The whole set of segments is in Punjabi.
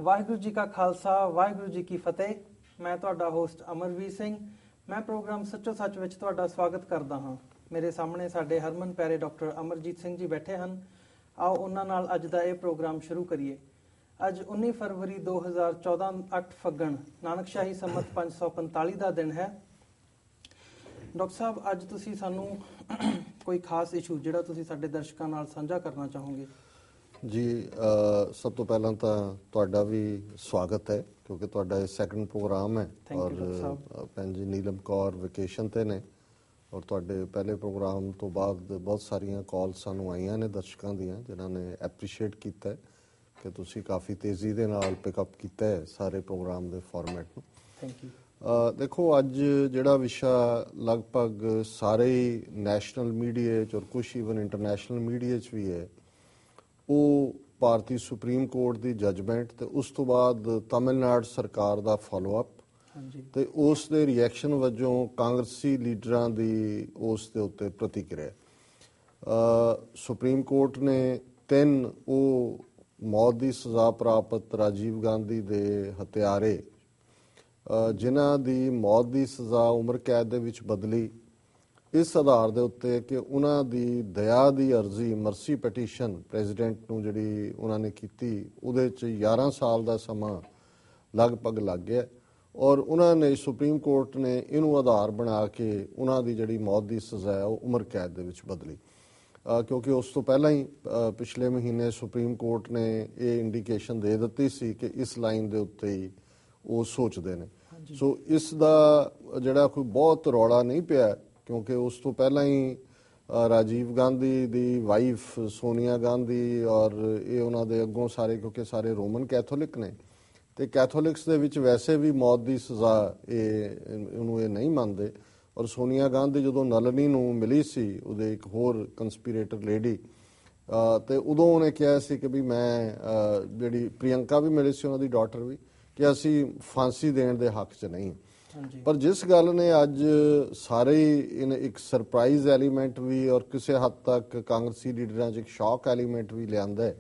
ਵਾਹਿਗੁਰੂ ਜੀ ਕਾ ਖਾਲਸਾ ਵਾਹਿਗੁਰੂ ਜੀ ਕੀ ਫਤਿਹ। ਮੈਂ ਤੁਹਾਡਾ ਹੋਸਟ ਅਮਰਵੀਰ ਸਿੰਘ। ਮੈਂ ਪ੍ਰੋਗਰਾਮ ਸੱਚੋ ਸੱਚ ਵਿੱਚ ਤੁਹਾਡਾ ਸਵਾਗਤ ਕਰਦਾ ਹਾਂ। ਮੇਰੇ ਸਾਹਮਣੇ ਸਾਡੇ ਹਰਮਨ ਪਿਆਰੇ ਡਾਕਟਰ ਅਮਰਜੀਤ ਸਿੰਘ ਜੀ ਬੈਠੇ ਹਨ। ਆਓ ਉਹਨਾਂ ਨਾਲ ਅੱਜ ਦਾ ਇਹ ਪ੍ਰੋਗਰਾਮ ਸ਼ੁਰੂ ਕਰੀਏ। ਅੱਜ 19 ਫਰਵਰੀ 2014 8 ਫੱਗਣ ਨਾਨਕਸ਼ਾਹੀ ਸੰਮਤ 545 ਦਾ ਦਿਨ ਹੈ। ਡਾਕਟਰ ਸਾਹਿਬ, ਅੱਜ ਤੁਸੀਂ ਸਾਨੂੰ ਕੋਈ ਖਾਸ ਇਸ਼ੂ ਜਿਹੜਾ ਤੁਸੀਂ ਸਾਡੇ ਦਰਸ਼ਕਾਂ ਨਾਲ ਸਾਂਝਾ ਕਰਨਾ ਚਾਹੋਗੇ? ਜੀ, ਸਭ ਤੋਂ ਪਹਿਲਾਂ ਤਾਂ ਤੁਹਾਡਾ ਵੀ ਸਵਾਗਤ ਹੈ ਕਿਉਂਕਿ ਤੁਹਾਡਾ ਇਹ ਸੈਕੰਡ ਪ੍ਰੋਗਰਾਮ ਹੈ ਔਰ ਭੈਣ ਜੀ ਨੀਲਮ ਕੌਰ ਵੈਕੇਸ਼ਨ ਤੇ ਨੇ ਔਰ ਤੁਹਾਡੇ ਪਹਿਲੇ ਪ੍ਰੋਗਰਾਮ ਤੋਂ ਬਾਅਦ ਬਹੁਤ ਸਾਰੀਆਂ ਕਾਲ ਸਾਨੂੰ ਆਈਆਂ ਨੇ ਦਰਸ਼ਕਾਂ ਦੀਆਂ ਜਿਨ੍ਹਾਂ ਨੇ ਐਪਰੀਸ਼ੀਏਟ ਕੀਤਾ ਹੈ ਕਿ ਤੁਸੀਂ ਕਾਫੀ ਤੇਜ਼ੀ ਦੇ ਨਾਲ ਪਿਕਅਪ ਕੀਤਾ ਹੈ ਸਾਰੇ ਪ੍ਰੋਗਰਾਮ ਦੇ ਫਾਰਮੈਟ ਨੂੰ। Thank you. ਦੇਖੋ, ਅੱਜ ਜਿਹੜਾ ਵਿਸ਼ਾ ਲਗਭਗ ਸਾਰੇ ਹੀ ਨੈਸ਼ਨਲ ਮੀਡੀਆ 'ਚ ਔਰ ਕੁਛ ਈਵਨ ਇੰਟਰਨੈਸ਼ਨਲ ਮੀਡੀਆ 'ਚ ਵੀ ਹੈ, ਉਹ ਭਾਰਤੀ ਸੁਪਰੀਮ ਕੋਰਟ ਦੀ ਜੱਜਮੈਂਟ ਤੇ ਉਸ ਤੋਂ ਬਾਅਦ ਤਮਿਲਨਾਡੂ ਸਰਕਾਰ ਦਾ ਫਾਲੋਅਪ ਤੇ ਉਸ ਦੇ ਰਿਐਕਸ਼ਨ ਵਜੋਂ ਕਾਂਗਰਸੀ ਲੀਡਰਾਂ ਦੀ ਉਸ ਦੇ ਉੱਤੇ ਪ੍ਰਤੀਕਿਰਿਆ। ਸੁਪਰੀਮ ਕੋਰਟ ਨੇ 3 ਉਹ ਮੌਤ ਦੀ ਸਜ਼ਾ ਪ੍ਰਾਪਤ ਰਾਜੀਵ ਗਾਂਧੀ ਦੇ ਹੱਤਿਆਰੇ ਜਿਨ੍ਹਾਂ ਦੀ ਮੌਤ ਦੀ ਸਜ਼ਾ ਉਮਰ ਕੈਦ ਦੇ ਵਿੱਚ ਬਦਲੀ, ਇਸ ਆਧਾਰ ਦੇ ਉੱਤੇ ਕਿ ਉਹਨਾਂ ਦੀ ਦਇਆ ਦੀ ਅਰਜ਼ੀ ਮਰਸੀ ਪਟੀਸ਼ਨ ਪ੍ਰੈਜ਼ੀਡੈਂਟ ਨੂੰ ਜਿਹੜੀ ਉਹਨਾਂ ਨੇ ਕੀਤੀ ਉਹਦੇ 'ਚ 11 ਸਾਲ ਦਾ ਸਮਾਂ ਲਗਭਗ ਲੱਗ ਗਿਆ ਔਰ ਉਹਨਾਂ ਨੇ ਸੁਪਰੀਮ ਕੋਰਟ ਨੇ ਇਹਨੂੰ ਆਧਾਰ ਬਣਾ ਕੇ ਉਹਨਾਂ ਦੀ ਜਿਹੜੀ ਮੌਤ ਦੀ ਸਜ਼ਾ ਹੈ ਉਹ ਉਮਰ ਕੈਦ ਦੇ ਵਿੱਚ ਬਦਲੀ। ਕਿਉਂਕਿ ਉਸ ਤੋਂ ਪਹਿਲਾਂ ਹੀ ਪਿਛਲੇ ਮਹੀਨੇ ਸੁਪਰੀਮ ਕੋਰਟ ਨੇ ਇਹ ਇੰਡੀਕੇਸ਼ਨ ਦੇ ਦਿੱਤੀ ਸੀ ਕਿ ਇਸ ਲਾਈਨ ਦੇ ਉੱਤੇ ਹੀ ਉਹ ਸੋਚਦੇ ਨੇ। ਸੋ ਇਸ ਦਾ ਜਿਹੜਾ ਕੋਈ ਬਹੁਤ ਰੌਲਾ ਨਹੀਂ ਪਿਆ ਕਿਉਂਕਿ ਉਸ ਤੋਂ ਪਹਿਲਾਂ ਹੀ ਰਾਜੀਵ ਗਾਂਧੀ ਦੀ ਵਾਈਫ ਸੋਨੀਆ ਗਾਂਧੀ ਔਰ ਇਹ ਉਹਨਾਂ ਦੇ ਅੱਗੋਂ ਸਾਰੇ, ਕਿਉਂਕਿ ਸਾਰੇ ਰੋਮਨ ਕੈਥੋਲਿਕ ਨੇ ਤੇ ਕੈਥੋਲਿਕਸ ਦੇ ਵਿੱਚ ਵੈਸੇ ਵੀ ਮੌਤ ਦੀ ਸਜ਼ਾ ਇਹਨੂੰ ਇਹ ਨਹੀਂ ਮੰਨਦੇ ਔਰ ਸੋਨੀਆ ਗਾਂਧੀ ਜਦੋਂ ਨਲਨੀ ਨੂੰ ਮਿਲੀ ਸੀ ਉਹਦੇ ਇੱਕ ਹੋਰ ਕੰਸਪੀਰੇਟਰ ਲੇਡੀ ਤੇ ਉਦੋਂ ਉਹਨੇ ਕਿਹਾ ਸੀ ਕਿ ਵੀ ਮੈਂ ਜਿਹੜੀ ਪ੍ਰਿਯੰਕਾ ਵੀ ਮਿਲੀ ਸੀ ਉਹਨਾਂ ਦੀ ਡਾਟਰ ਵੀ, ਕਿ ਅਸੀਂ ਫਾਂਸੀ ਦੇਣ ਦੇ ਹੱਕ 'ਚ ਨਹੀਂ। ਪਰ ਜਿਸ ਗੱਲ ਨੇ ਅੱਜ ਸਾਰੇ ਇੱਕ ਸਰਪ੍ਰਾਈਜ਼ ਐਲੀਮੈਂਟ ਵੀ ਔਰ ਕਿਸੇ ਹੱਦ ਤੱਕ ਕਾਂਗਰਸੀ ਲੀਡਰਾਂ 'ਚ ਇੱਕ ਸ਼ੌਕ ਐਲੀਮੈਂਟ ਵੀ ਲਿਆਂਦਾ ਹੈ,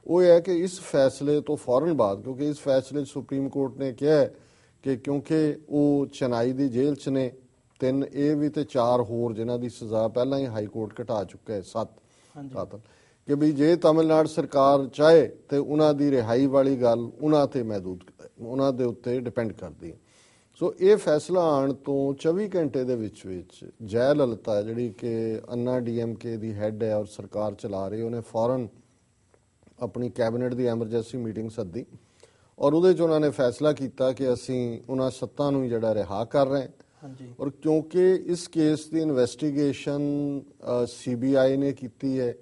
ਉਹ ਹੈ ਕਿ ਇਸ ਫੈਸਲੇ ਤੋਂ ਫੌਰਨ ਬਾਅਦ, ਕਿਉਂਕਿ ਇਸ ਫੈਸਲੇ 'ਚ ਸੁਪਰੀਮ ਕੋਰਟ ਨੇ ਕਿਹਾ ਕਿ ਕਿਉਂਕਿ ਉਹ ਚੇਨਈ ਦੀ ਜੇਲ੍ਹ 'ਚ ਨੇ 3 ਇਹ ਵੀ ਤੇ 4 ਹੋਰ ਜਿਨ੍ਹਾਂ ਦੀ ਸਜ਼ਾ ਪਹਿਲਾਂ ਹੀ ਹਾਈ ਕੋਰਟ ਘਟਾ ਚੁੱਕਾ ਹੈ 7 ਕਾਤਲ, ਕਿ ਵੀ ਜੇ ਤਮਿਲਨਾਡੂ ਸਰਕਾਰ ਚਾਹੇ ਤੇ ਉਹਨਾਂ ਦੀ ਰਿਹਾਈ ਵਾਲੀ ਗੱਲ ਉਹਨਾਂ ਦੇ ਉੱਤੇ ਡਿਪੈਂਡ ਕਰਦੀ ਹੈ। ਸੋ ਇਹ ਫੈਸਲਾ ਆਉਣ ਤੋਂ 24 ਘੰਟੇ ਦੇ ਵਿੱਚ ਜੈ ਲਲਿਤਾ ਜਿਹੜੀ ਕਿ ਅੰਨਾ DMK ਦੀ ਹੈੱਡ ਹੈ ਔਰ ਸਰਕਾਰ ਚਲਾ ਰਹੀ, ਉਹਨੇ ਫੌਰਨ ਆਪਣੀ ਕੈਬਨਿਟ ਦੀ ਐਮਰਜੈਂਸੀ ਮੀਟਿੰਗ ਸੱਦੀ ਔਰ ਉਹਦੇ 'ਚ ਉਹਨਾਂ ਨੇ ਫੈਸਲਾ ਕੀਤਾ ਕਿ ਅਸੀਂ ਉਹਨਾਂ 7 ਨੂੰ ਜਿਹੜਾ ਰਿਹਾ ਕਰ ਰਹੇ ਔਰ ਕਿਉਂਕਿ ਇਸ ਕੇਸ ਦੀ ਇਨਵੈਸਟੀਗੇਸ਼ਨ CBI ਨੇ ਕੀਤੀ ਹੈ,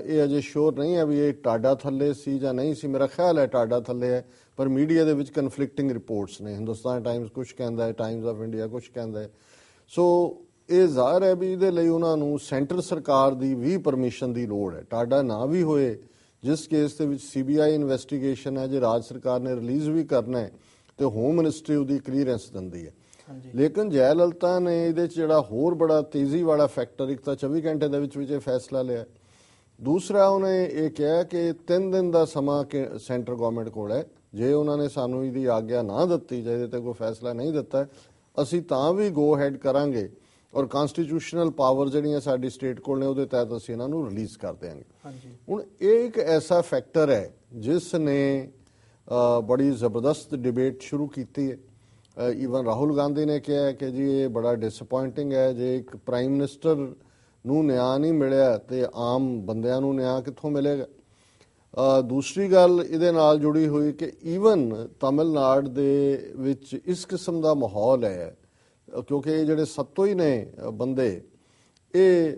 ਇਹ ਅਜੇ ਸ਼ੋਰ ਨਹੀਂ ਹੈ ਵੀ ਇਹ ਟਾਡਾ ਥੱਲੇ ਸੀ ਜਾਂ ਨਹੀਂ ਸੀ, ਮੇਰਾ ਖਿਆਲ ਹੈ ਟਾਡਾ ਥੱਲੇ ਹੈ, ਪਰ ਮੀਡੀਆ ਦੇ ਵਿੱਚ ਕਨਫਲਿਕਟਿੰਗ ਰਿਪੋਰਟਸ ਨੇ। ਹਿੰਦੁਸਤਾਨ ਟਾਈਮਸ ਕੁਛ ਕਹਿੰਦਾ ਹੈ, ਟਾਈਮਸ ਆਫ ਇੰਡੀਆ ਕੁਛ ਕਹਿੰਦਾ ਹੈ। ਸੋ ਇਹ ਜ਼ਾਹਰ ਹੈ ਵੀ ਇਹਦੇ ਲਈ ਉਹਨਾਂ ਨੂੰ ਸੈਂਟਰ ਸਰਕਾਰ ਦੀ ਵੀ ਪਰਮਿਸ਼ਨ ਦੀ ਲੋੜ ਹੈ। ਟਾਡਾ ਨਾ ਵੀ ਹੋਏ, ਜਿਸ ਕੇਸ ਦੇ ਵਿੱਚ CBI ਇਨਵੈਸਟੀਗੇਸ਼ਨ ਹੈ, ਜੇ ਰਾਜ ਸਰਕਾਰ ਨੇ ਰਿਲੀਜ਼ ਵੀ ਕਰਨਾ ਹੈ ਤੇ ਹੋਮ ਮਿਨਿਸਟਰੀ ਉਹਦੀ ਕਲੀਅਰੈਂਸ ਦਿੰਦੀ ਹੈ। ਲੇਕਿਨ ਜੈ ਲਲਿਤਾ ਨੇ ਇਹਦੇ 'ਚ ਜਿਹੜਾ ਹੋਰ ਬੜਾ ਤੇਜ਼ੀ ਵਾਲਾ ਫੈਕਟਰ, ਇੱਕ ਤਾਂ 24 ਘੰਟੇ ਦੇ ਵਿੱਚ ਇਹ ਫੈਸਲਾ ਲਿਆ, ਦੂਸਰਾ ਉਹਨੇ ਇਹ ਕਿਹਾ ਕਿ 3 ਦਿਨ ਦਾ ਸਮਾਂ ਸੈਂਟਰ ਗਵਰਨਮੈਂਟ ਕੋਲ ਹੈ, ਜੇ ਉਹਨਾਂ ਨੇ ਸਾਨੂੰ ਇਹਦੀ ਆਗਿਆ ਨਾ ਦਿੱਤੀ ਜਾਂ ਇਹਦੇ ਤੇ ਕੋਈ ਫੈਸਲਾ ਨਹੀਂ ਦਿੱਤਾ ਅਸੀਂ ਤਾਂ ਵੀ ਗੋ ਹੈਡ ਕਰਾਂਗੇ ਔਰ ਕਨਸਟੀਟਿਊਸ਼ਨਲ ਪਾਵਰ ਜਿਹੜੀਆਂ ਸਾਡੀ ਸਟੇਟ ਕੋਲ ਨੇ ਉਹਦੇ ਤਹਿਤ ਅਸੀਂ ਇਹਨਾਂ ਨੂੰ ਰਿਲੀਜ਼ ਕਰ ਦਿਆਂਗੇ। ਹੁਣ ਇਹ ਇੱਕ ਐਸਾ ਫੈਕਟਰ ਹੈ ਜਿਸ ਨੇ ਬੜੀ ਜ਼ਬਰਦਸਤ ਡਿਬੇਟ ਸ਼ੁਰੂ ਕੀਤੀ ਹੈ। ਈਵਨ ਰਾਹੁਲ ਗਾਂਧੀ ਨੇ ਕਿਹਾ ਕਿ ਜੀ ਇਹ ਬੜਾ ਡਿਸਅਪੁਆਇੰਟਿੰਗ ਹੈ, ਜੇ ਇੱਕ ਪ੍ਰਾਈਮ ਮਿਨਿਸਟਰ ਨੂੰ ਨਿਆਂ ਨਹੀਂ ਮਿਲਿਆ ਤੇ ਆਮ ਬੰਦਿਆਂ ਨੂੰ ਨਿਆਂ ਕਿੱਥੋਂ ਮਿਲੇਗਾ। ਦੂਸਰੀ ਗੱਲ ਇਹਦੇ ਨਾਲ ਜੁੜੀ ਹੋਈ ਕਿ ਈਵਨ ਤਮਿਲਨਾਡੂ ਦੇ ਵਿੱਚ ਇਸ ਕਿਸਮ ਦਾ ਮਾਹੌਲ ਹੈ ਕਿਉਂਕਿ ਇਹ ਜਿਹੜੇ 7 ਹੀ ਨੇ ਬੰਦੇ, ਇਹ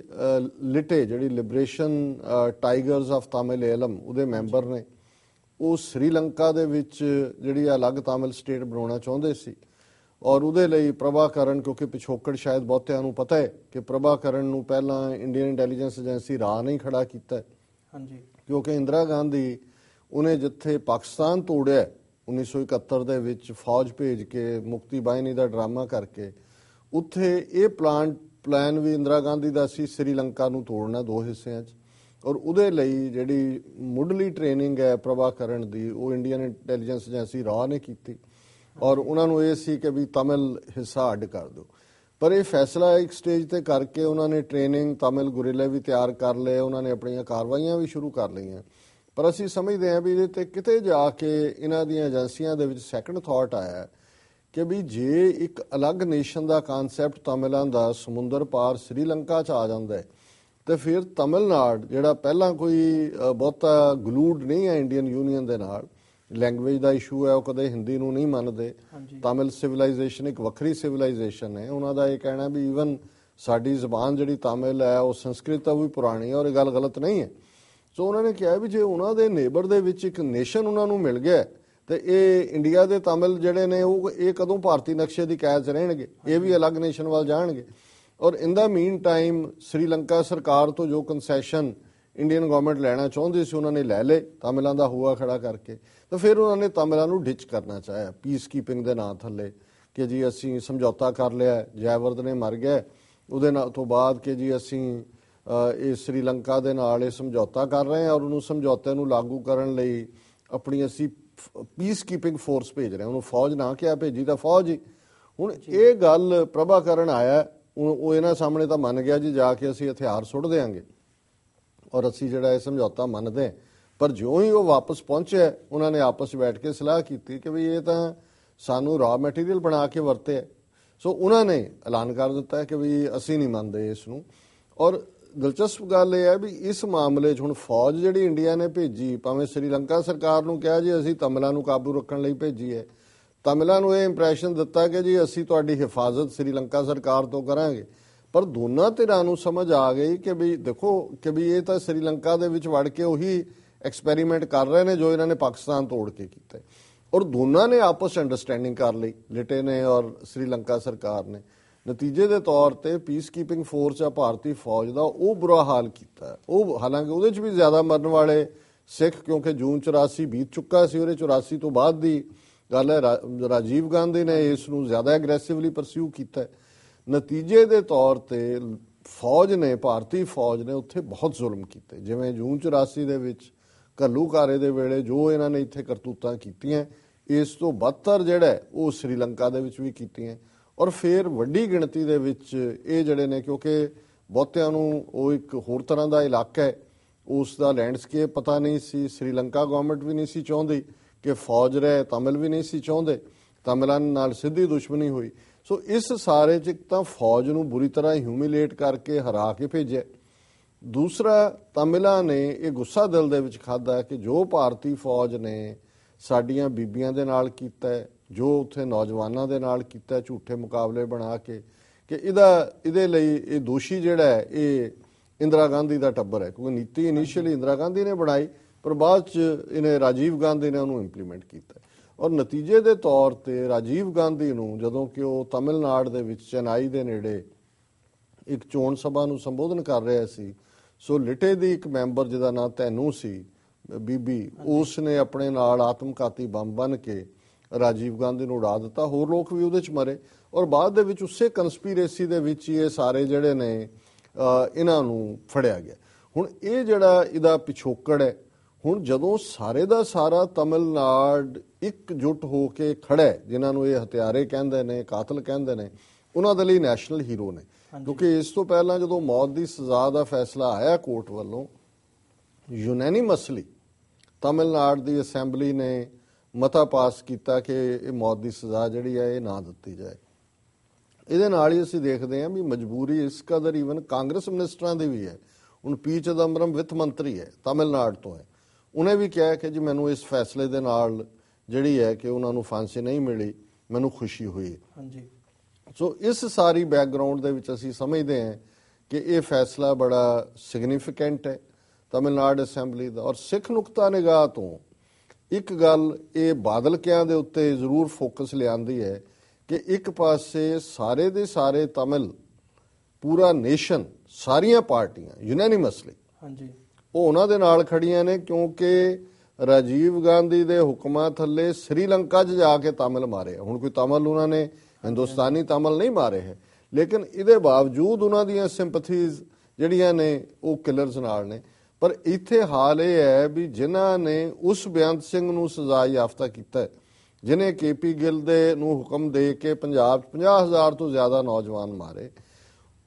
ਲਿਟੇ ਜਿਹੜੀ ਲਿਬਰੇਸ਼ਨ ਟਾਈਗਰਸ ਆਫ ਤਮਿਲਏਲਮ ਉਹਦੇ ਮੈਂਬਰ ਨੇ, ਉਹ ਸ੍ਰੀਲੰਕਾ ਦੇ ਵਿੱਚ ਜਿਹੜੀ ਅਲੱਗ ਤਮਿਲ ਸਟੇਟ ਬਣਾਉਣਾ ਚਾਹੁੰਦੇ ਸੀ ਔਰ ਉਹਦੇ ਲਈ ਪ੍ਰਭਾਕਰਨ, ਕਿਉਂਕਿ ਪਿਛੋਕੜ ਸ਼ਾਇਦ ਬਹੁਤਿਆਂ ਨੂੰ ਪਤਾ ਹੈ ਕਿ ਪ੍ਰਭਾਕਰਨ ਨੂੰ ਪਹਿਲਾਂ ਇੰਡੀਅਨ ਇੰਟੈਲੀਜੈਂਸ ਏਜੰਸੀ ਰਾਹ ਨਹੀਂ ਖੜਾ ਕੀਤਾ ਕਿਉਂਕਿ ਇੰਦਰਾ ਗਾਂਧੀ ਉਹਨੇ ਜਿੱਥੇ ਪਾਕਿਸਤਾਨ ਤੋੜਿਆ 1971 ਦੇ ਵਿੱਚ ਫੌਜ ਭੇਜ ਕੇ ਮੁਕਤੀ ਬਾਹਿਨੀ ਦਾ ਡਰਾਮਾ ਕਰਕੇ, ਉੱਥੇ ਇਹ ਪਲਾਨ ਵੀ ਇੰਦਰਾ ਗਾਂਧੀ ਦਾ ਸੀ ਸ੍ਰੀਲੰਕਾ ਨੂੰ ਤੋੜਨਾ 2 ਹਿੱਸਿਆਂ 'ਚ ਔਰ ਉਹਦੇ ਲਈ ਜਿਹੜੀ ਮੁੱਢਲੀ ਟ੍ਰੇਨਿੰਗ ਹੈ ਪ੍ਰਭਾਕਰਨ ਦੀ ਉਹ ਇੰਡੀਅਨ ਇੰਟੈਲੀਜੈਂਸ ਏਜੰਸੀ ਰਾਅ ਨੇ ਕੀਤੀ ਔਰ ਉਹਨਾਂ ਨੂੰ ਇਹ ਸੀ ਕਿ ਵੀ ਤਮਿਲ ਹਿੱਸਾ ਅੱਡ ਕਰ ਦਿਓ। ਪਰ ਇਹ ਫੈਸਲਾ ਇੱਕ ਸਟੇਜ ਤੇ ਕਰਕੇ ਉਹਨਾਂ ਨੇ ਟ੍ਰੇਨਿੰਗ ਤਮਿਲ ਗੁਰਿਲੇ ਵੀ ਤਿਆਰ ਕਰ ਲਏ, ਉਹਨਾਂ ਨੇ ਆਪਣੀਆਂ ਕਾਰਵਾਈਆਂ ਵੀ ਸ਼ੁਰੂ ਕਰ ਲਈਆਂ। ਪਰ ਅਸੀਂ ਸਮਝਦੇ ਹਾਂ ਵੀ ਇਹਦੇ ਤੇ ਕਿਤੇ ਜਾ ਕੇ ਇਹਨਾਂ ਦੀਆਂ ਏਜੰਸੀਆਂ ਦੇ ਵਿੱਚ ਸੈਕੰਡ ਥਾਟ ਆਇਆ ਕਿ ਵੀ ਜੇ ਇੱਕ ਅਲੱਗ ਨੇਸ਼ਨ ਦਾ ਕਨਸੈਪਟ ਤਮਿਲਾਂ ਦਾ ਸਮੁੰਦਰ ਪਾਰ ਸ੍ਰੀਲੰਕਾ 'ਚ ਆ ਜਾਂਦਾ ਹੈ ਤੇ ਫਿਰ ਤਮਿਲਨਾਡੂ ਜਿਹੜਾ ਪਹਿਲਾਂ ਕੋਈ ਬਹੁਤਾ ਗਲੂਡ ਨਹੀਂ ਹੈ ਇੰਡੀਅਨ ਯੂਨੀਅਨ ਦੇ ਨਾਲ, ਲੈਂਗੁਏਜ ਦਾ ਇਸ਼ੂ ਹੈ, ਉਹ ਕਦੇ ਹਿੰਦੀ ਨੂੰ ਨਹੀਂ ਮੰਨਦੇ। ਤਮਿਲ ਸਿਵਲਾਈਜੇਸ਼ਨ ਇੱਕ ਵੱਖਰੀ ਸਿਵਲਾਈਜੇਸ਼ਨ ਹੈ। ਉਹਨਾਂ ਦਾ ਇਹ ਕਹਿਣਾ ਵੀ ਈਵਨ ਸਾਡੀ ਜ਼ਬਾਨ ਜਿਹੜੀ ਤਮਿਲ ਹੈ ਉਹ ਸੰਸਕ੍ਰਿਤ ਤੋਂ ਵੀ ਪੁਰਾਣੀ ਹੈ ਔਰ ਇਹ ਗੱਲ ਗਲਤ ਨਹੀਂ ਹੈ। ਸੋ ਉਹਨਾਂ ਨੇ ਕਿਹਾ ਵੀ ਜੇ ਉਹਨਾਂ ਦੇ ਨੇਬਰ ਦੇ ਵਿੱਚ ਇੱਕ ਨੇਸ਼ਨ ਉਹਨਾਂ ਨੂੰ ਮਿਲ ਗਿਆ ਤੇ ਇਹ ਇੰਡੀਆ ਦੇ ਤਮਿਲ ਜਿਹੜੇ ਨੇ ਉਹ ਇਹ ਕਦੋਂ ਭਾਰਤੀ ਨਕਸ਼ੇ ਦੀ ਕੈਦ 'ਚ ਰਹਿਣਗੇ, ਇਹ ਵੀ ਅਲੱਗ ਨੇਸ਼ਨ ਵੱਲ ਜਾਣਗੇ। ਔਰ ਇਨ ਦਾ ਮੀਨ ਟਾਈਮ ਸ੍ਰੀਲੰਕਾ ਸਰਕਾਰ ਤੋਂ ਜੋ ਕੰਸੈਸ਼ਨ ਇੰਡੀਅਨ ਗਵਰਨਮੈਂਟ ਲੈਣਾ ਚਾਹੁੰਦੀ ਸੀ ਉਹਨਾਂ ਨੇ ਲੈ ਲਏ ਤਮਿਲਾਂ ਦਾ ਹੂਆ ਖੜਾ ਕਰਕੇ। ਤਾਂ ਫਿਰ ਉਹਨਾਂ ਨੇ ਤਮਿਲਾਂ ਨੂੰ ਡਿਚ ਕਰਨਾ ਚਾਹਿਆ ਪੀਸ ਕੀਪਿੰਗ ਦੇ ਨਾਂ ਥੱਲੇ ਕਿ ਜੀ ਅਸੀਂ ਸਮਝੌਤਾ ਕਰ ਲਿਆ, ਜੈਵਰਦ ਨੇ ਮਰ ਗਿਆ ਉਹਦੇ ਨਾਲ ਤੋਂ ਬਾਅਦ ਕਿ ਜੀ ਅਸੀਂ ਇਹ ਸ੍ਰੀਲੰਕਾ ਦੇ ਨਾਲ ਇਹ ਸਮਝੌਤਾ ਕਰ ਰਹੇ ਹਾਂ ਔਰ ਉਹਨੂੰ ਸਮਝੌਤੇ ਨੂੰ ਲਾਗੂ ਕਰਨ ਲਈ ਆਪਣੀ ਅਸੀਂ ਪੀਸ ਕੀਪਿੰਗ ਫੋਰਸ ਭੇਜ ਰਹੇ ਹਾਂ। ਉਹਨੂੰ ਫੌਜ ਨਾ ਕਿਹਾ, ਭੇਜੀ ਤਾਂ ਫੌਜ ਹੀ। ਹੁਣ ਇਹ ਗੱਲ ਪ੍ਰਭਾਕਰਨ ਆਇਆ, ਉਹ ਇਹਨਾਂ ਸਾਹਮਣੇ ਤਾਂ ਮੰਨ ਗਿਆ ਜੀ ਜਾ ਕੇ ਅਸੀਂ ਹਥਿਆਰ ਸੁੱਟ ਦੇਾਂਗੇ ਔਰ ਅਸੀਂ ਜਿਹੜਾ ਇਹ ਸਮਝੌਤਾ ਮੰਨਦੇ। ਪਰ ਜਿਉਂ ਹੀ ਉਹ ਵਾਪਸ ਪਹੁੰਚਿਆ ਉਹਨਾਂ ਨੇ ਆਪਸ ਬੈਠ ਕੇ ਸਲਾਹ ਕੀਤੀ ਕਿ ਵੀ ਇਹ ਤਾਂ ਸਾਨੂੰ ਰਾ ਮਟੀਰੀਅਲ ਬਣਾ ਕੇ ਵਰਤੇ। ਸੋ ਉਹਨਾਂ ਨੇ ਐਲਾਨ ਕਰ ਦਿੱਤਾ ਕਿ ਵੀ ਅਸੀਂ ਨਹੀਂ ਮੰਨਦੇ ਇਸ ਨੂੰ। ਔਰ ਦਿਲਚਸਪ ਗੱਲ ਇਹ ਹੈ ਵੀ ਇਸ ਮਾਮਲੇ 'ਚ ਹੁਣ ਫੌਜ ਜਿਹੜੀ ਇੰਡੀਆ ਨੇ ਭੇਜੀ, ਭਾਵੇਂ ਸ੍ਰੀਲੰਕਾ ਸਰਕਾਰ ਨੂੰ ਕਿਹਾ ਜੀ ਅਸੀਂ ਤਮਿਲਾਂ ਨੂੰ ਕਾਬੂ ਰੱਖਣ ਲਈ ਭੇਜੀ ਹੈ, ਤਮਿਲਾਂ ਨੂੰ ਇਹ ਇੰਪ੍ਰੈਸ਼ਨ ਦਿੱਤਾ ਕਿ ਜੀ ਅਸੀਂ ਤੁਹਾਡੀ ਹਿਫਾਜ਼ਤ ਸ੍ਰੀਲੰਕਾ ਸਰਕਾਰ ਤੋਂ ਕਰਾਂਗੇ। ਪਰ ਦੋਨਾਂ ਧਿਰਾਂ ਨੂੰ ਸਮਝ ਆ ਗਈ ਕਿ ਵੀ ਦੇਖੋ ਕਿ ਵੀ ਇਹ ਤਾਂ ਸ੍ਰੀਲੰਕਾ ਦੇ ਵਿੱਚ ਵੜ ਕੇ ਉਹੀ ਐਕਸਪੈਰੀਮੈਂਟ ਕਰ ਰਹੇ ਨੇ ਜੋ ਇਹਨਾਂ ਨੇ ਪਾਕਿਸਤਾਨ ਤੋੜ ਕੇ ਕੀਤਾ ਔਰ ਦੋਨਾਂ ਨੇ ਆਪਸ ਅੰਡਰਸਟੈਂਡਿੰਗ ਕਰ ਲਈ, ਲਿਟੇ ਨੇ ਔਰ ਸ੍ਰੀਲੰਕਾ ਸਰਕਾਰ ਨੇ। ਨਤੀਜੇ ਦੇ ਤੌਰ ਤੇ ਪੀਸ ਕੀਪਿੰਗ ਫੋਰਸ ਆ ਭਾਰਤੀ ਫੌਜ ਦਾ ਉਹ ਬੁਰਾ ਹਾਲ ਕੀਤਾ। ਉਹ ਹਾਲਾਂਕਿ ਉਹਦੇ 'ਚ ਵੀ ਜ਼ਿਆਦਾ ਮਰਨ ਵਾਲੇ ਸਿੱਖ, ਕਿਉਂਕਿ ਜੂਨ 84 ਬੀਤ ਚੁੱਕਾ ਸੀ, ਉਹਦੇ 84 ਤੋਂ ਬਾਅਦ ਦੀ ਗੱਲ ਹੈ। ਰਾਜੀਵ ਗਾਂਧੀ ਨੇ ਇਸ ਨੂੰ ਜ਼ਿਆਦਾ ਐਗਰੈਸਿਵਲੀ ਪਰਸਿਊ ਕੀਤਾ। ਨਤੀਜੇ ਦੇ ਤੌਰ ਤੇ ਫੌਜ ਨੇ, ਭਾਰਤੀ ਫੌਜ ਨੇ ਉੱਥੇ ਬਹੁਤ ਜ਼ੁਲਮ ਕੀਤੇ। ਜਿਵੇਂ ਜੂਨ 84 ਦੇ ਵਿੱਚ ਘੱਲੂਘਾਰੇ ਦੇ ਵੇਲੇ ਜੋ ਇਹਨਾਂ ਨੇ ਇੱਥੇ ਕਰਤੂਤਾਂ ਕੀਤੀਆਂ, ਇਸ ਤੋਂ ਬਦਤਰ ਜਿਹੜਾ ਉਹ ਸ੍ਰੀਲੰਕਾ ਦੇ ਵਿੱਚ ਵੀ ਕੀਤੀਆਂ। ਔਰ ਫਿਰ ਵੱਡੀ ਗਿਣਤੀ ਦੇ ਵਿੱਚ ਇਹ ਜਿਹੜੇ ਨੇ, ਕਿਉਂਕਿ ਬਹੁਤਿਆਂ ਨੂੰ ਉਹ ਇੱਕ ਹੋਰ ਤਰ੍ਹਾਂ ਦਾ ਇਲਾਕਾ ਹੈ, ਉਸ ਦਾ ਲੈਂਡਸਕੇਪ ਪਤਾ ਨਹੀਂ ਸੀ। ਸ੍ਰੀਲੰਕਾ ਗਵਰਨਮੈਂਟ ਵੀ ਨਹੀਂ ਸੀ ਚਾਹੁੰਦੀ ਕਿ ਫੌਜ ਰਹੇ, ਤਮਿਲ ਵੀ ਨਹੀਂ ਸੀ ਚਾਹੁੰਦੇ, ਤਮਿਲਾਂ ਨਾਲ ਸਿੱਧੀ ਦੁਸ਼ਮਣੀ ਹੋਈ। ਸੋ ਇਸ ਸਾਰੇ 'ਚ ਤਾਂ ਫੌਜ ਨੂੰ ਬੁਰੀ ਤਰ੍ਹਾਂ ਹਿਊਮਿਲੇਟ ਕਰਕੇ ਹਰਾ ਕੇ ਭੇਜਿਆ। ਦੂਸਰਾ, ਤਮਿਲਾਂ ਨੇ ਇਹ ਗੁੱਸਾ ਦਿਲ ਦੇ ਵਿੱਚ ਖਾਧਾ ਕਿ ਜੋ ਭਾਰਤੀ ਫੌਜ ਨੇ ਸਾਡੀਆਂ ਬੀਬੀਆਂ ਦੇ ਨਾਲ ਕੀਤਾ, ਜੋ ਉੱਥੇ ਨੌਜਵਾਨਾਂ ਦੇ ਨਾਲ ਕੀਤਾ, ਝੂਠੇ ਮੁਕਾਬਲੇ ਬਣਾ ਕੇ, ਕਿ ਇਹਦੇ ਲਈ ਇਹ ਦੋਸ਼ੀ ਜਿਹੜਾ ਹੈ ਇਹ ਇੰਦਰਾ ਗਾਂਧੀ ਦਾ ਟੱਬਰ ਹੈ। ਕਿਉਂਕਿ ਨੀਤੀ ਇਨੀਸ਼ੀਅਲੀ ਇੰਦਰਾ ਗਾਂਧੀ ਨੇ ਬਣਾਈ ਪਰ ਬਾਅਦ 'ਚ ਇਹਨੇ ਰਾਜੀਵ ਗਾਂਧੀ ਨੇ ਉਹਨੂੰ ਇੰਪਲੀਮੈਂਟ ਕੀਤਾ। ਔਰ ਨਤੀਜੇ ਦੇ ਤੌਰ ਤੇ ਰਾਜੀਵ ਗਾਂਧੀ ਨੂੰ ਜਦੋਂ ਕਿ ਉਹ ਤਮਿਲਨਾਡੂ ਦੇ ਵਿੱਚ ਚੇਨਈ ਦੇ ਨੇੜੇ ਇੱਕ ਚੋਣ ਸਭਾ ਨੂੰ ਸੰਬੋਧਨ ਕਰ ਰਿਹਾ ਸੀ, ਸੋ ਲਿਟੇ ਦੀ ਇੱਕ ਮੈਂਬਰ ਜਿਹਦਾ ਨਾਂ ਤੈਨੂੰ ਸੀ, ਬੀਬੀ, ਉਸ ਨੇ ਆਪਣੇ ਨਾਲ ਆਤਮਘਾਤੀ ਬੰਬ ਬਣ ਕੇ ਰਾਜੀਵ ਗਾਂਧੀ ਨੂੰ ਉਡਾ ਦਿੱਤਾ। ਹੋਰ ਲੋਕ ਵੀ ਉਹਦੇ 'ਚ ਮਰੇ ਔਰ ਬਾਅਦ ਦੇ ਵਿੱਚ ਉਸੇ ਕੰਸਪੀਰੇਸੀ ਦੇ ਵਿੱਚ ਹੀ ਇਹ ਸਾਰੇ ਜਿਹੜੇ ਨੇ ਇਹਨਾਂ ਨੂੰ ਫੜਿਆ ਗਿਆ। ਹੁਣ ਇਹ ਜਿਹੜਾ ਇਹਦਾ ਪਿਛੋਕੜ ਹੈ, ਹੁਣ ਜਦੋਂ ਸਾਰੇ ਦਾ ਸਾਰਾ ਤਮਿਲਨਾਡੂ ਇਕਜੁੱਟ ਹੋ ਕੇ ਖੜਾ ਹੈ, ਜਿਨ੍ਹਾਂ ਨੂੰ ਇਹ ਹਥਿਆਰੇ ਕਹਿੰਦੇ ਨੇ, ਕਾਤਲ ਕਹਿੰਦੇ ਨੇ, ਉਹਨਾਂ ਦੇ ਲਈ ਨੈਸ਼ਨਲ ਹੀਰੋ ਨੇ। ਕਿਉਂਕਿ ਇਸ ਤੋਂ ਪਹਿਲਾਂ ਜਦੋਂ ਮੌਤ ਦੀ ਸਜ਼ਾ ਦਾ ਫੈਸਲਾ ਆਇਆ ਕੋਰਟ ਵੱਲੋਂ, ਯੂਨੈਨਿਮਸਲੀ ਤਮਿਲਨਾਡੂ ਦੀ ਅਸੈਂਬਲੀ ਨੇ ਮਤਾ ਪਾਸ ਕੀਤਾ ਕਿ ਇਹ ਮੌਤ ਦੀ ਸਜ਼ਾ ਜਿਹੜੀ ਹੈ ਇਹ ਨਾ ਦਿੱਤੀ ਜਾਏ। ਇਹਦੇ ਨਾਲ ਹੀ ਅਸੀਂ ਦੇਖਦੇ ਹਾਂ ਵੀ ਮਜਬੂਰੀ ਇਸ ਕਦਰ ਈਵਨ ਕਾਂਗਰਸ ਮਿਨਿਸਟਰਾਂ ਦੀ ਵੀ ਹੈ। ਹੁਣ ਪੀ ਚਿਦੰਬਰਮ ਵਿੱਤ ਮੰਤਰੀ ਹੈ, ਤਮਿਲਨਾਡੂ ਤੋਂ ਹੈ, ਉਹਨੇ ਵੀ ਕਿਹਾ ਕਿ ਜੀ ਮੈਨੂੰ ਇਸ ਫੈਸਲੇ ਦੇ ਨਾਲ ਜਿਹੜੀ ਹੈ ਕਿ ਉਹਨਾਂ ਨੂੰ ਫਾਂਸੀ ਨਹੀਂ ਮਿਲੀ, ਮੈਨੂੰ ਖੁਸ਼ੀ ਹੋਈ। ਹਾਂਜੀ। ਸੋ ਇਸ ਸਾਰੀ ਬੈਕਗ੍ਰਾਉਂਡ ਦੇ ਵਿੱਚ ਅਸੀਂ ਸਮਝਦੇ ਹਾਂ ਕਿ ਇਹ ਫੈਸਲਾ ਬੜਾ ਸਿਗਨੀਫੀਕੈਂਟ ਹੈ ਤਮਿਲਨਾਡੂ ਅਸੈਂਬਲੀ ਦਾ। ਔਰ ਸਿੱਖ ਨੁਕਤਾ ਨਿਗਾਹ ਤੋਂ ਇੱਕ ਗੱਲ ਇਹ ਬਾਦਲਕਿਆਂ ਦੇ ਉੱਤੇ ਜ਼ਰੂਰ ਫੋਕਸ ਲਿਆਂਦੀ ਹੈ ਕਿ ਇੱਕ ਪਾਸੇ ਸਾਰੇ ਦੇ ਸਾਰੇ ਤਮਿਲ, ਪੂਰਾ ਨੇਸ਼ਨ, ਸਾਰੀਆਂ ਪਾਰਟੀਆਂ ਯੂਨੈਨਿਮਸਲੀ ਹਾਂਜੀ ਉਹ ਉਹਨਾਂ ਦੇ ਨਾਲ ਖੜੀਆਂ ਨੇ, ਕਿਉਂਕਿ ਰਾਜੀਵ ਗਾਂਧੀ ਦੇ ਹੁਕਮਾਂ ਥੱਲੇ ਸ੍ਰੀਲੰਕਾ 'ਚ ਜਾ ਕੇ ਤਮਿਲ ਮਾਰੇ। ਹੁਣ ਕੋਈ ਤਮਿਲ ਉਹਨਾਂ ਨੇ ਹਿੰਦੁਸਤਾਨੀ ਤਮਿਲ ਨਹੀਂ ਮਾਰੇ ਹੈ, ਲੇਕਿਨ ਇਹਦੇ ਬਾਵਜੂਦ ਉਹਨਾਂ ਦੀਆਂ ਸਿੰਪਥੀਜ਼ ਜਿਹੜੀਆਂ ਨੇ ਉਹ ਕਿਲਰਸ ਨਾਲ ਨੇ। ਪਰ ਇੱਥੇ ਹਾਲ ਇਹ ਹੈ ਵੀ ਜਿਨ੍ਹਾਂ ਨੇ ਉਸ ਬੇਅੰਤ ਸਿੰਘ ਨੂੰ ਸਜ਼ਾ ਯਾਫਤਾ ਕੀਤਾ, ਜਿਨੇ KP ਗਿੱਲ ਦੇ ਨੂੰ ਹੁਕਮ ਦੇ ਕੇ ਪੰਜਾਬ 'ਚ 50,000 ਤੋਂ ਜ਼ਿਆਦਾ ਨੌਜਵਾਨ ਮਾਰੇ,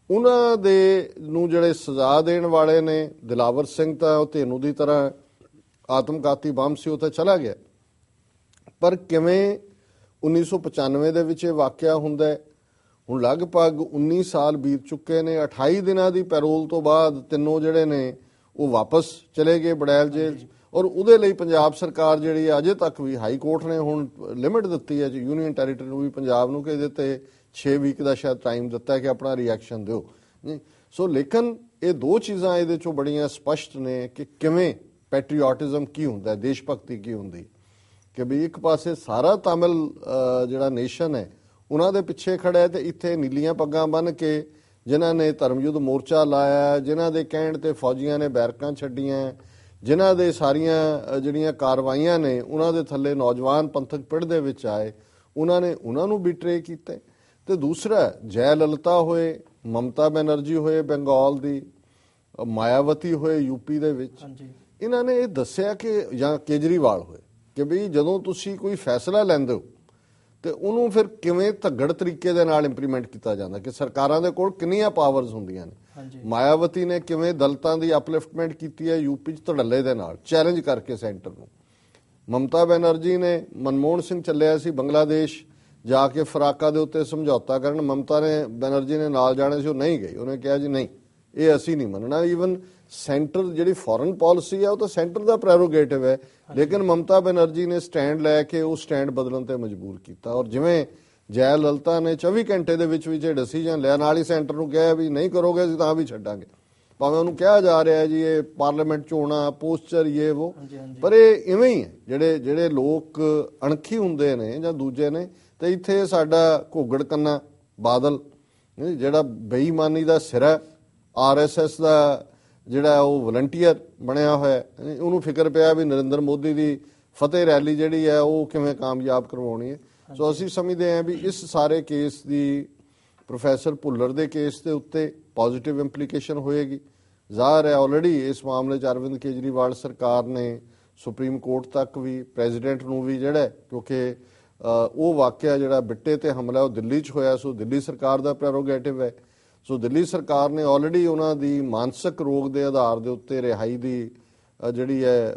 ਉਹਨਾਂ ਦੇ ਨੂੰ ਜਿਹੜੇ ਸਜ਼ਾ ਦੇਣ ਵਾਲੇ ਨੇ, ਦਿਲਾਵਰ ਸਿੰਘ ਤਾਂ ਉਹ ਤੈਨੂੰ ਦੀ ਤਰ੍ਹਾਂ ਆਤਮਘਾਤੀ ਬੰਬ ਸੀ, ਉਹ ਤਾਂ ਚਲਾ ਗਿਆ। ਪਰ ਕਿਵੇਂ 1995 ਦੇ ਵਿੱਚ ਇਹ ਵਾਕਿਆ ਹੁੰਦਾ ਹੈ। ਹੁਣ ਲਗਭਗ 19 ਸਾਲ ਬੀਤ ਚੁੱਕੇ ਨੇ। 28 ਦਿਨਾਂ ਦੀ ਪੈਰੋਲ ਤੋਂ ਬਾਅਦ ਤਿੰਨੋਂ ਜਿਹੜੇ ਨੇ ਉਹ ਵਾਪਸ ਚਲੇ ਗਏ ਬੜੈਲ ਜੇਲ੍ਹ 'ਚ, ਔਰ ਉਹਦੇ ਲਈ ਪੰਜਾਬ ਸਰਕਾਰ ਜਿਹੜੀ ਹੈ ਅਜੇ ਤੱਕ ਵੀ ਹਾਈ ਕੋਰਟ ਨੇ ਹੁਣ ਲਿਮਿਟ ਦਿੱਤੀ ਹੈ ਜੀ ਯੂਨੀਅਨ ਟੈਰੀਟਰੀ ਨੂੰ ਵੀ, ਪੰਜਾਬ ਨੂੰ, ਕਿ ਇਹਦੇ ਤੇ 6 ਵੀਕ ਦਾ ਸ਼ਾਇਦ ਟਾਈਮ ਦਿੱਤਾ ਹੈ ਕਿ ਆਪਣਾ ਰਿਐਕਸ਼ਨ ਦਿਓ ਜੀ। ਸੋ ਲੇਕਿਨ ਇਹ ਦੋ ਚੀਜ਼ਾਂ ਇਹਦੇ ਚੋਂ ਬੜੀਆਂ ਸਪਸ਼ਟ ਨੇ ਕਿ ਕਿਵੇਂ ਪੈਟਰੀਓਟਿਜ਼ਮ ਕੀ ਹੁੰਦਾ ਹੈ, ਦੇਸ਼ ਭਗਤੀ ਕੀ ਹੁੰਦੀ, ਕਿ ਵੀ ਇੱਕ ਪਾਸੇ ਸਾਰਾ ਤਾਮਿਲ ਜਿਹੜਾ ਨੇਸ਼ਨ ਹੈ ਉਹਨਾਂ ਦੇ ਪਿੱਛੇ ਖੜਾ ਹੈ, ਤੇ ਇੱਥੇ ਨੀਲੀਆਂ ਪੱਗਾਂ ਬੰਨ੍ਹ ਕੇ ਜਿਨ੍ਹਾਂ ਨੇ ਧਰਮਯੁੱਧ ਮੋਰਚਾ ਲਾਇਆ, ਜਿਨ੍ਹਾਂ ਦੇ ਕਹਿਣ ਤੇ ਫੌਜੀਆਂ ਨੇ ਬੈਰਕਾਂ ਛੱਡੀਆਂ, ਜਿਨ੍ਹਾਂ ਦੇ ਸਾਰੀਆਂ ਜਿਹੜੀਆਂ ਕਾਰਵਾਈਆਂ ਨੇ ਉਹਨਾਂ ਦੇ ਥੱਲੇ ਨੌਜਵਾਨ ਪੰਥਕ ਪਿੜ ਦੇ ਵਿੱਚ ਆਏ, ਉਹਨਾਂ ਨੂੰ ਬਿਟਰੇ ਕੀਤਾ। ਤੇ ਦੂਸਰਾ ਜੈ ਲਲਿਤਾ ਹੋਏ, ਮਮਤਾ ਬੈਨਰਜੀ ਹੋਏ ਬੰਗਾਲ ਦੀ, ਮਾਇਆਵਤੀ ਹੋਏ ਯੂਪੀ ਦੇ ਵਿੱਚ, ਇਹਨਾਂ ਨੇ ਇਹ ਦੱਸਿਆ ਕਿ ਜਾਂ ਕੇਜਰੀਵਾਲ ਹੋਏ ਕਿ ਵੀ ਜਦੋਂ ਤੁਸੀਂ ਕੋਈ ਫੈਸਲਾ ਲੈਂਦੇ ਹੋ ਤੇ ਉਹਨੂੰ ਫਿਰ ਕਿਵੇਂ ਧੱਗੜ ਤਰੀਕੇ ਦੇ ਨਾਲ ਇੰਪਲੀਮੈਂਟ ਕੀਤਾ ਜਾਂਦਾ, ਕਿ ਸਰਕਾਰਾਂ ਦੇ ਕੋਲ ਕਿੰਨੀਆਂ ਪਾਵਰਸ ਹੁੰਦੀਆਂ ਨੇ। ਮਾਇਆਵਤੀ ਨੇ ਕਿਵੇਂ ਦਲਿਤਾਂ ਦੀ ਅਪਲਿਫਟਮੈਂਟ ਕੀਤੀ ਹੈ ਯੂਪੀ 'ਚ ਧੜੱਲੇ ਦੇ ਨਾਲ, ਚੈਲੰਜ ਕਰਕੇ ਸੈਂਟਰ ਨੂੰ। ਮਮਤਾ ਬੈਨਰਜੀ ਨੇ, ਮਨਮੋਹਨ ਸਿੰਘ ਚੱਲਿਆ ਸੀ ਬੰਗਲਾਦੇਸ਼ ਜਾ ਕੇ ਫਰਾਕਾ ਦੇ ਉੱਤੇ ਸਮਝੌਤਾ ਕਰਨ, ਮਮਤਾ ਬੈਨਰਜੀ ਨੇ ਨਾਲ ਜਾਣੇ ਸੀ, ਉਹ ਨਹੀਂ ਗਈ। ਉਹਨੇ ਕਿਹਾ ਜੀ ਨਹੀਂ, ਇਹ ਅਸੀਂ ਨਹੀਂ ਮੰਨਣਾ। ਈਵਨ ਸੈਂਟਰ ਜਿਹੜੀ ਫੋਰਨ ਪਾਲਿਸੀ ਹੈ ਉਹ ਤਾਂ ਸੈਂਟਰ ਦਾ ਪ੍ਰੈਰੋਗੇਟਿਵ ਹੈ, ਲੇਕਿਨ ਮਮਤਾ ਬੈਨਰਜੀ ਨੇ ਸਟੈਂਡ ਲੈ ਕੇ ਉਹ ਸਟੈਂਡ ਬਦਲਣ ਤੇ ਮਜਬੂਰ ਕੀਤਾ। ਔਰ ਜਿਵੇਂ ਜੈ ਲਲਿਤਾ ਨੇ 24 ਘੰਟੇ ਦੇ ਵਿੱਚ ਇਹ ਡਿਸੀਜਨ ਲਿਆ, ਨਾਲ ਹੀ ਸੈਂਟਰ ਨੂੰ ਕਿਹਾ ਵੀ ਨਹੀਂ ਕਰੋਗੇ ਅਸੀਂ ਤਾਂ ਵੀ ਛੱਡਾਂਗੇ, ਭਾਵੇਂ ਉਹਨੂੰ ਕਿਹਾ ਜਾ ਰਿਹਾ ਜੀ ਇਹ ਪਾਰਲੀਮੈਂਟ ਚੋਣਾਂ, ਪੋਸਚਰ, ਇਹ ਉਹ, ਪਰ ਇਹ ਇਵੇਂ ਹੀ ਹੈ। ਜਿਹੜੇ ਲੋਕ ਅਣਖੀ ਹੁੰਦੇ ਨੇ ਜਾਂ ਦੂਜੇ ਨੇ, ਤੇ ਇੱਥੇ ਸਾਡਾ ਘੋਗੜ ਕੰਨਾ ਬਾਦਲ ਜਿਹੜਾ ਬੇਈਮਾਨੀ ਦਾ ਸਿਰਾ, RSS ਦਾ ਜਿਹੜਾ ਉਹ ਵਲੰਟੀਅਰ ਬਣਿਆ ਹੋਇਆ, ਉਹਨੂੰ ਫਿਕਰ ਪਿਆ ਵੀ ਨਰਿੰਦਰ ਮੋਦੀ ਦੀ ਫਤਿਹ ਰੈਲੀ ਜਿਹੜੀ ਹੈ ਉਹ ਕਿਵੇਂ ਕਾਮਯਾਬ ਕਰਵਾਉਣੀ ਹੈ। ਸੋ ਅਸੀਂ ਸਮਝਦੇ ਹਾਂ ਵੀ ਇਸ ਸਾਰੇ ਕੇਸ ਦੀ ਪ੍ਰੋਫੈਸਰ ਭੁੱਲਰ ਦੇ ਕੇਸ ਦੇ ਉੱਤੇ ਪੋਜ਼ਿਟਿਵ ਇੰਪਲੀਕੇਸ਼ਨ ਹੋਏਗੀ। ਜ਼ਾਹਰ ਹੈ ਆਲਰੇਡੀ ਇਸ ਮਾਮਲੇ 'ਚ ਅਰਵਿੰਦ ਕੇਜਰੀਵਾਲ ਸਰਕਾਰ ਨੇ ਸੁਪਰੀਮ ਕੋਰਟ ਤੱਕ ਵੀ, ਪ੍ਰੈਜ਼ੀਡੈਂਟ ਨੂੰ ਵੀ ਜਿਹੜਾ, ਕਿਉਂਕਿ ਉਹ ਵਾਕਿਆ ਜਿਹੜਾ ਬਿੱਟੇ ਤੇ ਹਮਲਾ ਉਹ ਦਿੱਲੀ 'ਚ ਹੋਇਆ, ਸੋ ਦਿੱਲੀ ਸਰਕਾਰ ਦਾ ਪ੍ਰੈਰੋਗੇਟਿਵ ਹੈ। ਸੋ ਦਿੱਲੀ ਸਰਕਾਰ ਨੇ ਆਲਰੇਡੀ ਉਹਨਾਂ ਦੀ ਮਾਨਸਿਕ ਰੋਗ ਦੇ ਆਧਾਰ ਦੇ ਉੱਤੇ ਰਿਹਾਈ ਦੀ ਜਿਹੜੀ ਹੈ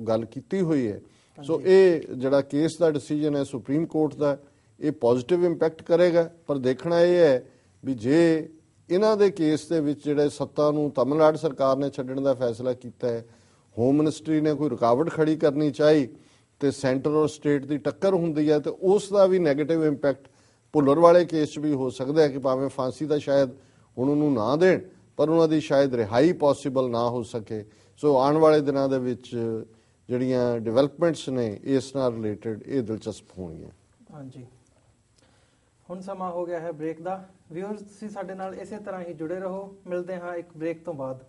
ਗੱਲ ਕੀਤੀ ਹੋਈ ਹੈ। ਸੋ ਇਹ ਜਿਹੜਾ ਕੇਸ ਦਾ ਡਿਸੀਜਨ ਹੈ ਸੁਪਰੀਮ ਕੋਰਟ ਦਾ, ਇਹ ਪੋਜ਼ਿਟਿਵ ਇੰਪੈਕਟ ਕਰੇਗਾ। ਪਰ ਦੇਖਣਾ ਇਹ ਹੈ ਵੀ ਜੇ ਇਹਨਾਂ ਦੇ ਕੇਸ ਦੇ ਵਿੱਚ ਜਿਹੜੇ ਸੱਤਾ ਨੂੰ ਤਮਿਲਨਾਡੂ ਸਰਕਾਰ ਨੇ ਛੱਡਣ ਦਾ ਫੈਸਲਾ ਕੀਤਾ ਹੈ, ਹੋਮ ਮਿਨਿਸਟਰੀ ਨੇ ਕੋਈ ਰੁਕਾਵਟ ਖੜੀ ਕਰਨੀ ਚਾਹੀ ਤੇ ਸੈਂਟਰ ਔਰ ਸਟੇਟ ਦੀ ਟੱਕਰ ਹੁੰਦੀ ਹੈ, ਤੇ ਉਸ ਦਾ ਵੀ ਨੈਗੇਟਿਵ ਇੰਪੈਕਟ ਭੁੱਲਰ ਵਾਲੇ ਕੇਸ 'ਚ ਵੀ ਹੋ ਸਕਦਾ ਹੈ ਕਿ ਭਾਵੇਂ ਫਾਂਸੀ ਦਾ ਸ਼ਾਇਦ ਹੁਣ ਉਹਨੂੰ ਨਾ ਦੇਣ, ਪਰ ਉਹਨਾਂ ਦੀ ਸ਼ਾਇਦ ਰਿਹਾਈ ਪੋਸੀਬਲ ਨਾ ਹੋ ਸਕੇ। ਸੋ ਆਉਣ ਵਾਲੇ ਦਿਨਾਂ ਦੇ ਵਿੱਚ ਜਿਹੜੀਆਂ ਡਿਵੈਲਪਮੈਂਟਸ ਨੇ ਇਸ ਨਾਲ ਰਿਲੇਟਡ ਇਹ ਦਿਲਚਸਪ ਹੋਣਗੀਆਂ। ਹਾਂਜੀ, ਹੁਣ ਸਮਾਂ ਹੋ ਗਿਆ ਹੈ ਬ੍ਰੇਕ ਦਾ। ਵਿਊਅਰਸ, ਤੁਸੀਂ ਸਾਡੇ ਨਾਲ ਇਸੇ ਤਰ੍ਹਾਂ ਹੀ ਜੁੜੇ ਰਹੋ। ਮਿਲਦੇ ਹਾਂ ਇੱਕ ਬ੍ਰੇਕ ਤੋਂ ਬਾਅਦ।